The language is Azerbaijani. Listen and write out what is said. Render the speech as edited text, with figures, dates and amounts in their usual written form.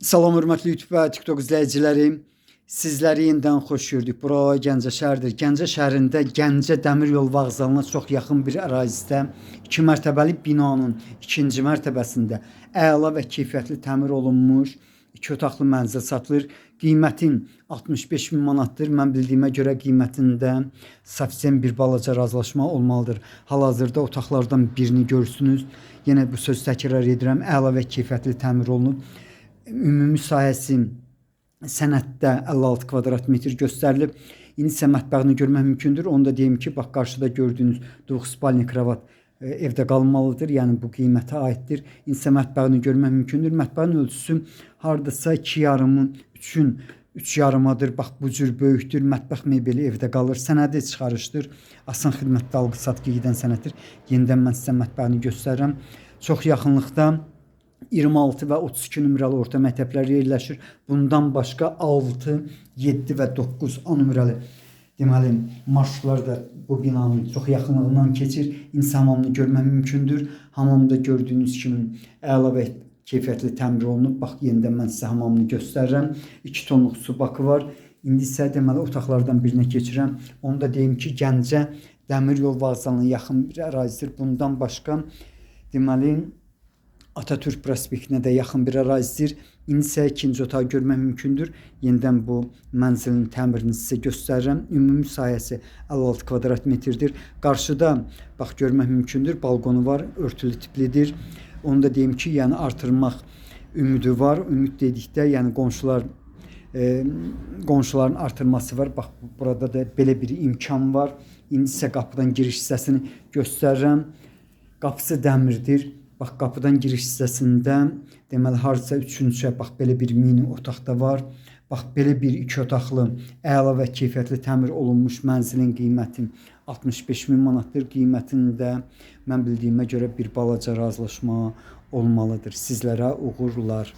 Salam hörmətli YouTube və TikTok izləyiciləri. Sizləri yenidən xoş gördük. Bura Gəncə şəhəridir. Gəncə şəhərində Gəncə Dəmir Yol Vağzalına çox yaxın bir ərazidə 2 mərtəbəli binanın 2-ci mərtəbəsində əla və keyfiyyətli təmir olunmuş 2 otaqlı mənzil satılır. Qiymətin 65 min manatdır. Mən bildiyimə görə qiymətində sufisiyən bir balaca razılaşma olmalıdır. Hal-hazırda otaqlardan birini görürsünüz. Yenə bu söz təkrar edirəm. Əla və keyfiyyətli təmir olunub. Ümumi sahəsi sənəddə 56 kvadrat metr göstərilib. İndi isə mətbəxini görmək mümkündür. Onu da deyim ki, bax qarşıda gördüyünüz duxspalni kravat evdə qalmalıdır. Yəni bu qiymətə aiddir. İndi isə mətbəxini görmək mümkündür. Mətbəxin ölçüsü hardasa 2,5-ün 3-ün 3 yarımadır. Bax bu cür böyükdür. Mətbəx mebeli evdə qalır. Sənədi çıxarışdır. Asan xidmətdə alqı-satqı gedən sənəddir. Yenidən mən sizə mətbəxini göstərirəm. Çox yaxınlıqda 26 və 32 nömrəli orta məktəblər yerləşir. Bundan başqa 6, 7 və 9 A nömrəli deməli marşrutlar da bu binanın çox yaxınlığından keçir. İnsan hamamını görmək mümkündür. Hamamda gördüyünüz kimi əla və keyfiyyətli təmir olunub. Bax yenidən mən sizə hamamını göstərirəm. 2 tonluq su bakı var. İndi isə deməli otaqlardan birinə keçirəm. Onu da deyim ki, Gəncə Dəmir Yol Vağzalına yaxın bir ərazidir. Bundan başqa deməli Atatürk prospektinə də yaxın bir ərazidir. İndi isə ikinci otağı görmək mümkündür. Yenidən bu mənzilin təmirini sizə göstərirəm. Ümumi sahəsi 56 kvadrat metrdir. Qarşıda bax görmək mümkündür. Balkonu var, örtülü tiplidir. Onu da deyim ki, yəni artırmaq ümidi var. Ümid dedikdə, yəni qonşuların artırması var. Bax burada da belə bir imkan var. İndi isə qapıdan giriş hissəsini göstərirəm. Qapısı dəmirdir. Bax qapıdan giriş hissəsində deməli harca 3-cü bax belə bir mini otaq da var. Bax belə bir 2 otaqlı əla və keyfiyyətli təmir olunmuş mənzilin qiyməti 65 min manatdır. Qiymətində mən bildiyimə görə bir balaca razılaşma olmalıdır. Sizlərə uğurlar.